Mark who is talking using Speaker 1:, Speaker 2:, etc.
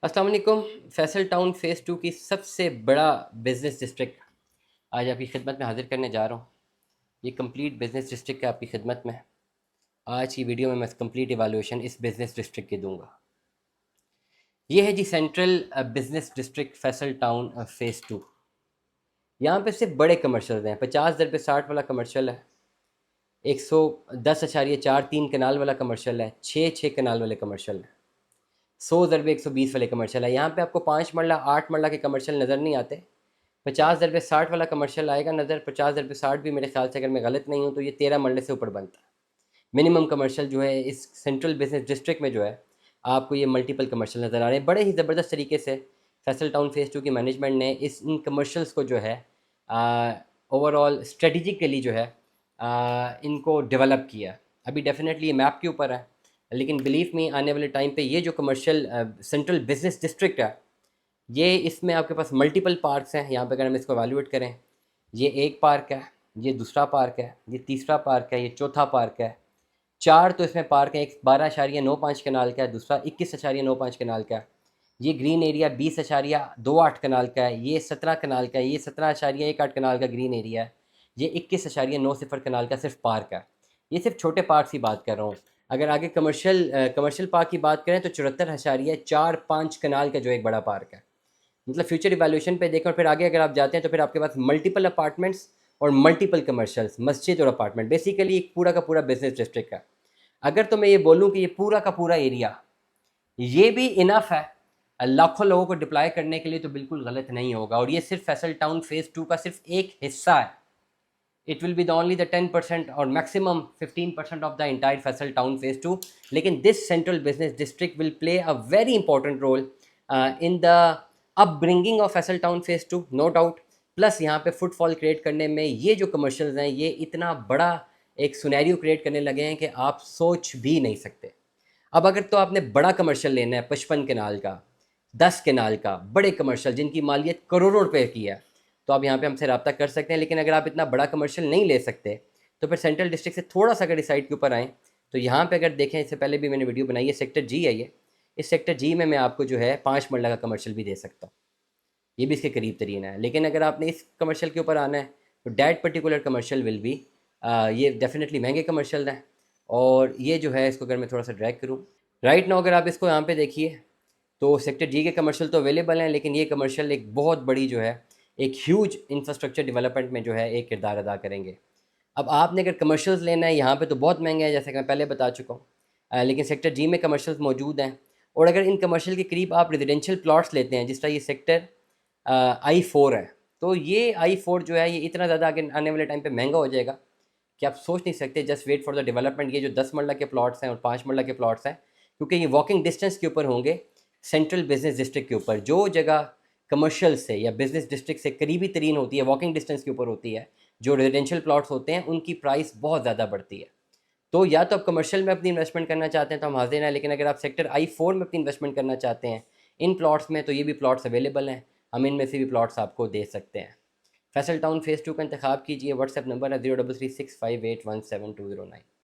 Speaker 1: अस्सलाम वालेकुम। Faisal town phase 2 की सबसे बड़ा बिज़नेस डिस्ट्रिक्ट आज आपकी खिदमत में हाज़िर करने जा रहा हूँ। ये कंप्लीट बिज़नेस डिस्ट्रिक्ट है आपकी खिदमत में। आज की वीडियो में मैं कंप्लीट इवैल्यूएशन इस बिज़नेस डिस्ट्रिक्ट की दूँगा। ये है जी central business district Faisal town phase 2। यहाँ पे सिर्फ बड़े कमर्शियल हैं। 50 दरबे 60 वाला कमर्शियल है, 110.43 कनाल वाला कमर्शियल है, 6 कनाल वाले कमर्शियल है, 100 दरबे 120 वाले कमर्शियल है। यहाँ पे आपको 5 मरला 8 मरला के कमर्शियल नज़र नहीं आते। 50 दरबे 60 वाला कमर्शियल आएगा नज़र। 50 दरबे 60 भी मेरे ख्याल से, अगर मैं गलत नहीं हूँ तो ये 13 मरले से ऊपर बनता है। मिनिमम कमर्शियल जो है इस सेंट्रल बिजनेस डिस्ट्रिक्ट में जो है आपको ये मल्टीपल कमर्शियल नज़र आ रहे हैं। बड़े ही ज़बरदस्त तरीके से फैसल टाउन फ़ेज़ 2 की मैनेजमेंट ने इन कमर्शियल्स को जो है ओवरऑल स्ट्रेटिजिकली जो है इनको डेवलप किया। अभी डेफिनेटली ये मैप के ऊपर है, लेकिन बिलीव मी आने वाले टाइम पे ये जो कमर्शियल सेंट्रल बिजनेस डिस्ट्रिक्ट है, ये इसमें आपके पास मल्टीपल पार्क्स हैं। यहाँ पे अगर हम इसको एवेल्यूएट करें, ये एक पार्क है, ये दूसरा पार्क है, ये तीसरा पार्क है, ये चौथा पार्क है। 4 तो इसमें पार्क हैं। एक 12.95 कनाल का है, दूसरा 21.95 कनाल का है। ये ग्रीन एरिया 20.28 कनाल का है, ये 17 कनाल का है, ये 17.18 कनाल का ग्रीन एरिया है, ये 21.90 कनाल का सिर्फ पार्क है। ये सिर्फ छोटे पार्क की बात कर रहा हूँ। अगर आगे कमर्शियल पार्क की बात करें तो 74.45 कनाल का जो एक बड़ा पार्क है। मतलब फ्यूचर इवैल्यूएशन पे देखें और फिर आगे अगर आप जाते हैं तो फिर आपके पास मल्टीपल अपार्टमेंट्स और मल्टीपल कमर्शियल्स, मस्जिद और अपार्टमेंट, बेसिकली एक पूरा का पूरा बिजनेस डिस्ट्रिक्ट है। अगर तो मैं ये बोलूँ कि ये पूरा का पूरा एरिया ये भी इनफ है लाखों लोगों को डिप्लॉय करने के लिए, तो बिल्कुल गलत नहीं होगा। और ये सिर्फ फैसल टाउन फ़ेज़ 2 का सिर्फ एक हिस्सा है। It will be the only the 10% और maximum 15% of the entire Faisal town phase 2। लेकिन this central business district will play a very important role in the upbringing of Faisal town phase 2, no doubt. Plus यहाँ पे footfall create करने में ये जो commercials हैं, ये इतना बड़ा एक सिनेरियो क्रिएट करने लगे हैं कि आप सोच भी नहीं सकते। अब अगर तो आपने बड़ा कमर्शियल लेना है 55 कनाल का, 10 कनाल का, बड़े कमर्शियल जिनकी मालियत करोड़ों रुपए की है, तो आप यहाँ पे हमसे रब्ता कर सकते हैं। लेकिन अगर आप इतना बड़ा कमर्शियल नहीं ले सकते तो फिर सेंट्रल डिस्ट्रिक्ट से थोड़ा सा अगर इस साइड के ऊपर आएँ तो यहाँ पे अगर देखें, इससे पहले भी मैंने वीडियो बनाई है, सेक्टर जी है ये। इस सेक्टर जी में मैं आपको जो है 5 मरला का कमर्शियल भी दे सकता हूँ, ये भी इसके करीब तरीन है। लेकिन अगर आपने इस कमर्शियल के ऊपर आना है तो that particular commercial will be ये डेफिनेटली महंगे कमर्शियल हैं। और ये जो है, इसको अगर मैं थोड़ा सा ड्रैग करूँ राइट नाउ, अगर आप इसको यहाँ पे देखिए तो सेक्टर जी के कमर्शियल तो अवेलेबल हैं, लेकिन ये कमर्शियल एक बहुत बड़ी जो है एक ह्यूज इंफ्रास्ट्रक्चर डेवलपमेंट में जो है एक किरदार अदा करेंगे। अब आपने अगर कमर्शियल्स लेना है, यहाँ पे तो बहुत महंगे हैं जैसे कि मैं पहले बता चुका हूँ, लेकिन सेक्टर जी में कमर्शियल्स मौजूद हैं। और अगर इन कमर्शियल के करीब आप रेजिडेंशियल प्लॉट्स लेते हैं, जिस तरह ये सेक्टर I4 है, तो ये I4 जो है ये इतना ज़्यादा आगे आने वाले टाइम पे महंगा हो जाएगा कि आप सोच नहीं सकते। Just wait for the development. ये जो 10 मरला के प्लॉट्स हैं और 5 मरला के प्लॉट्स हैं, क्योंकि ये वॉकिंग डिस्टेंस के ऊपर होंगे सेंट्रल बिजनेस डिस्ट्रिक्ट के ऊपर। जो जगह कमर्शियल से या बिजनेस डिस्ट्रिक्ट से करीबी तरीन होती है, वॉकिंग डिस्टेंस के ऊपर होती है, जो रेजिडेंशियल प्लॉट्स होते हैं, उनकी प्राइस बहुत ज़्यादा बढ़ती है। तो या तो आप कमर्शियल में अपनी इन्वेस्टमेंट करना चाहते हैं तो हम हाजिर हैं, लेकिन अगर आप सेक्टर I4 में अपनी इन्वेस्टमेंट करना चाहते हैं इन प्लॉट्स में, तो ये भी प्लॉट्स अवेलेबल हैं। हम इनमें से भी प्लॉट्स आपको दे सकते हैं। फैसल टाउन फ़ेज़ 2 का इंतखाब कीजिए। व्हाट्सएप नंबर है 0336581729।